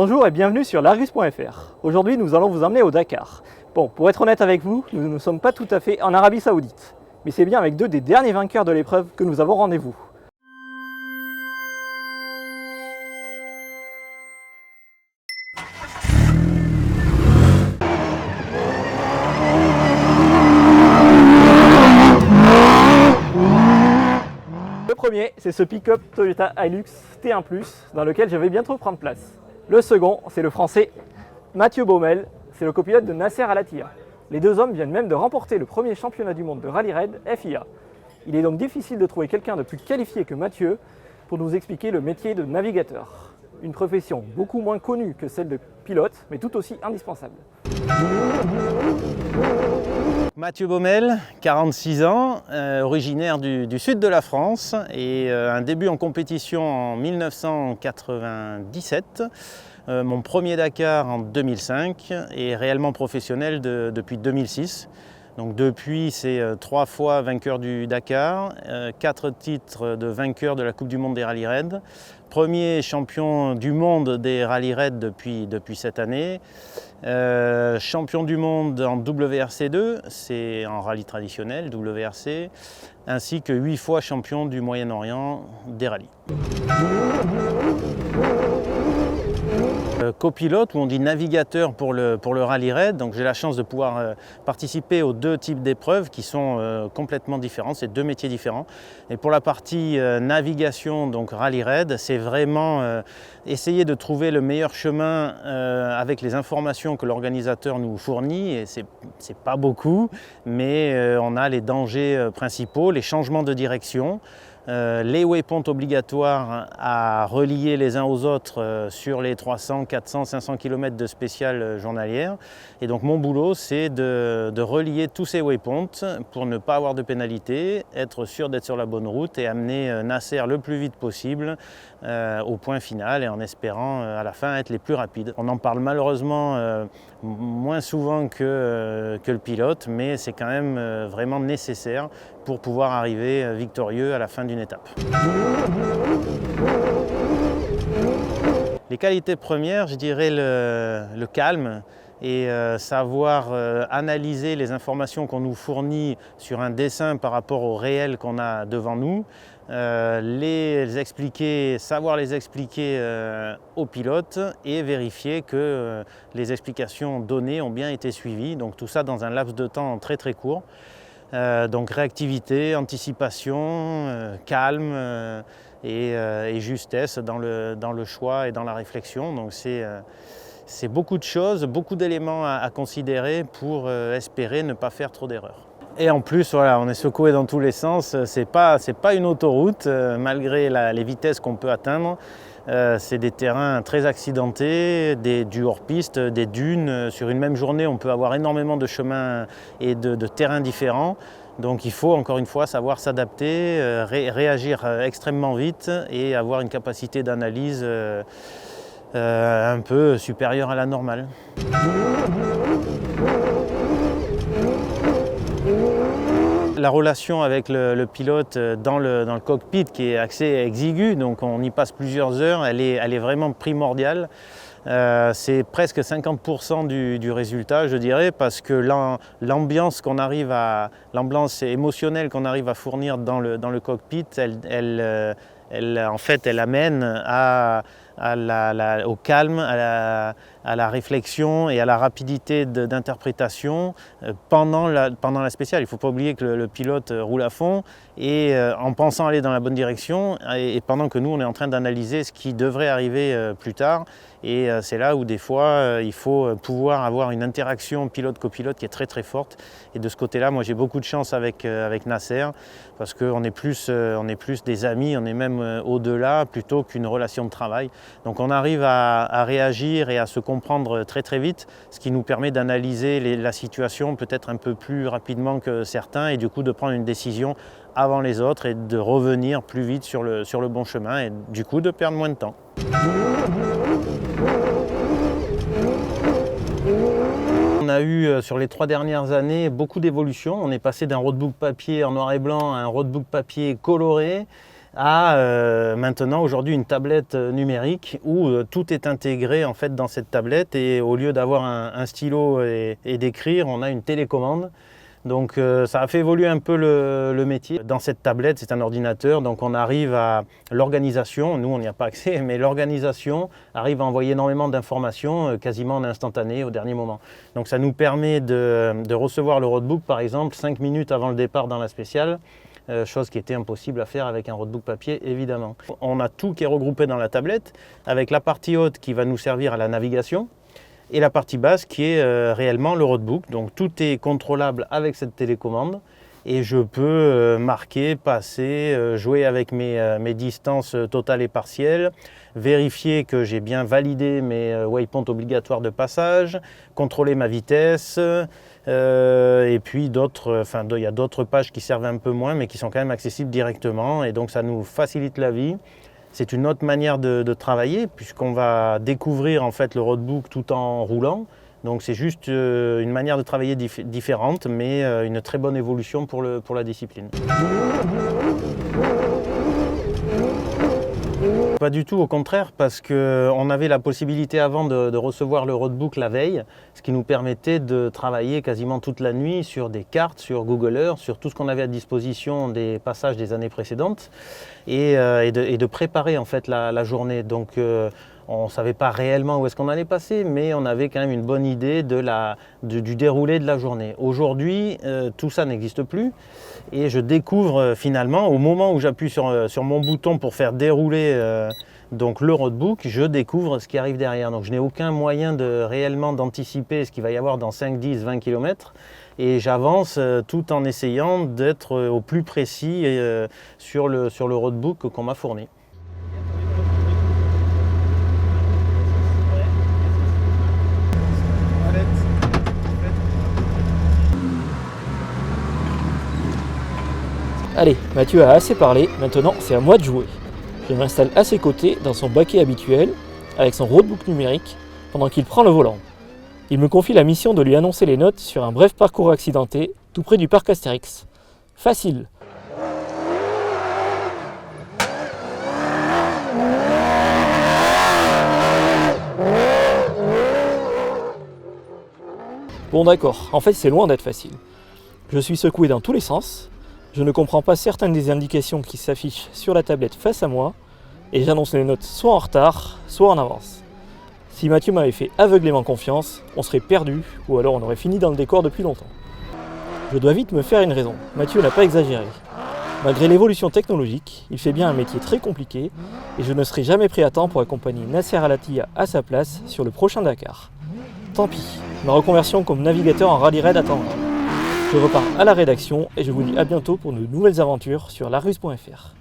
Bonjour et bienvenue sur largus.fr. Aujourd'hui, nous allons vous emmener au Dakar. Bon, pour être honnête avec vous, nous ne sommes pas tout à fait en Arabie Saoudite. Mais c'est bien avec deux des derniers vainqueurs de l'épreuve que nous avons rendez-vous. Le premier, c'est ce pick-up Toyota Hilux T1+, dans lequel je vais bientôt prendre place. Le second, c'est le français Mathieu Baumel, c'est le copilote de Nasser Al-Attiyah. Les deux hommes viennent même de remporter le premier championnat du monde de rallye raid FIA. Il est donc difficile de trouver quelqu'un de plus qualifié que Mathieu pour nous expliquer le métier de navigateur. Une profession beaucoup moins connue que celle de pilote, mais tout aussi indispensable. Mathieu Baumel, 46 ans, originaire du sud de la France et un début en compétition en 1997. Mon premier Dakar en 2005 et réellement professionnel depuis 2006. Donc depuis, c'est 3 fois vainqueur du Dakar, 4 titres de vainqueur de la Coupe du Monde des rallye raid, premier champion du monde des rallye raid depuis cette année, champion du monde en WRC2, c'est en rallye traditionnel, WRC, ainsi que 8 fois champion du Moyen-Orient des rallyes. Copilote, ou on dit navigateur pour le rallye raid, donc j'ai la chance de pouvoir participer aux deux types d'épreuves qui sont complètement différents, c'est deux métiers différents. Et pour la partie navigation, donc rallye raid, c'est vraiment essayer de trouver le meilleur chemin avec les informations que l'organisateur nous fournit, et c'est pas beaucoup, mais on a les dangers principaux, les changements de direction, les waypoints obligatoires à relier les uns aux autres sur les 300, 400, 500 km de spéciale journalière. Et donc mon boulot, c'est de relier tous ces waypoints pour ne pas avoir de pénalité, être sûr d'être sur la bonne route et amener Nasser le plus vite possible au point final, et en espérant à la fin être les plus rapides. On en parle malheureusement moins souvent que le pilote, mais c'est quand même vraiment nécessaire pour pouvoir arriver victorieux à la fin d'une étape. Les qualités premières, je dirais le calme et savoir analyser les informations qu'on nous fournit sur un dessin par rapport au réel qu'on a devant nous, savoir les expliquer aux pilotes et vérifier que les explications données ont bien été suivies. Donc tout ça dans un laps de temps très très court. Donc réactivité, anticipation, calme et justesse dans le choix et dans la réflexion. Donc c'est beaucoup de choses, beaucoup d'éléments à considérer pour espérer ne pas faire trop d'erreurs. Et en plus, voilà, on est secoué dans tous les sens, c'est pas une autoroute, malgré les vitesses qu'on peut atteindre. C'est des terrains très accidentés, du hors-piste, des dunes. Sur une même journée, on peut avoir énormément de chemins et de terrains différents. Donc il faut encore une fois savoir s'adapter, réagir extrêmement vite et avoir une capacité d'analyse un peu supérieure à la normale. La relation avec le pilote dans le cockpit, qui est assez exigu, donc on y passe plusieurs heures, elle est vraiment primordiale. C'est presque 50% du résultat, je dirais, parce que l'ambiance émotionnelle qu'on arrive à fournir dans le cockpit, elle amène au calme, à la réflexion et à la rapidité d'interprétation pendant la spéciale. Il ne faut pas oublier que le pilote roule à fond et en pensant aller dans la bonne direction, et pendant que nous on est en train d'analyser ce qui devrait arriver plus tard. Et c'est là où des fois il faut pouvoir avoir une interaction pilote-copilote qui est très très forte. Et de ce côté-là, moi j'ai beaucoup de chance avec Nasser, parce qu'on est plus des amis, on est même au-delà plutôt qu'une relation de travail. Donc on arrive à réagir et à se comprendre très très vite, ce qui nous permet d'analyser la situation peut-être un peu plus rapidement que certains, et du coup de prendre une décision avant les autres et de revenir plus vite sur le bon chemin, et du coup de perdre moins de temps. On a eu sur les 3 dernières années beaucoup d'évolutions. On est passé d'un roadbook papier en noir et blanc à un roadbook papier coloré, à maintenant aujourd'hui une tablette numérique où tout est intégré en fait dans cette tablette, et au lieu d'avoir un stylo et d'écrire, on a une télécommande. Donc ça a fait évoluer un peu le métier. Dans cette tablette, c'est un ordinateur, donc on arrive à l'organisation, nous on n'y a pas accès, mais l'organisation arrive à envoyer énormément d'informations quasiment en instantané au dernier moment. Donc ça nous permet de recevoir le roadbook par exemple 5 minutes avant le départ dans la spéciale, chose qui était impossible à faire avec un roadbook papier évidemment. On a tout qui est regroupé dans la tablette, avec la partie haute qui va nous servir à la navigation, et la partie basse qui est réellement le roadbook. Donc tout est contrôlable avec cette télécommande, et je peux marquer, passer, jouer avec mes distances totales et partielles, vérifier que j'ai bien validé mes waypoints obligatoires de passage, contrôler ma vitesse, et puis il y a d'autres pages qui servent un peu moins mais qui sont quand même accessibles directement, et donc ça nous facilite la vie. C'est une autre manière de travailler puisqu'on va découvrir en fait le roadbook tout en roulant. Donc c'est juste une manière de travailler différente, mais une très bonne évolution pour la discipline. Pas du tout, au contraire, parce qu'on avait la possibilité avant de recevoir le roadbook la veille, ce qui nous permettait de travailler quasiment toute la nuit sur des cartes, sur Google Earth, sur tout ce qu'on avait à disposition des passages des années précédentes, et de préparer en fait la journée. Donc on ne savait pas réellement où est-ce qu'on allait passer, mais on avait quand même une bonne idée du déroulé de la journée. Aujourd'hui, tout ça n'existe plus, et je découvre finalement, au moment où j'appuie sur mon bouton pour faire dérouler donc le roadbook, je découvre ce qui arrive derrière. Donc je n'ai aucun moyen réellement d'anticiper ce qu'il va y avoir dans 5, 10, 20 km, et j'avance tout en essayant d'être au plus précis sur le roadbook qu'on m'a fourni. Allez, Mathieu a assez parlé, maintenant c'est à moi de jouer. Je m'installe à ses côtés dans son baquet habituel, avec son roadbook numérique, pendant qu'il prend le volant. Il me confie la mission de lui annoncer les notes sur un bref parcours accidenté, tout près du parc Astérix. Facile. Bon d'accord, en fait c'est loin d'être facile. Je suis secoué dans tous les sens, je ne comprends pas certaines des indications qui s'affichent sur la tablette face à moi, et j'annonce les notes soit en retard, soit en avance. Si Mathieu m'avait fait aveuglément confiance, on serait perdu, ou alors on aurait fini dans le décor depuis longtemps. Je dois vite me faire une raison, Mathieu n'a pas exagéré. Malgré l'évolution technologique, il fait bien un métier très compliqué, et je ne serai jamais prêt à temps pour accompagner Nasser Al-Attiyah à sa place sur le prochain Dakar. Tant pis, ma reconversion comme navigateur en rallye raid attendra. Je repars à la rédaction et je vous dis à bientôt pour de nouvelles aventures sur larus.fr.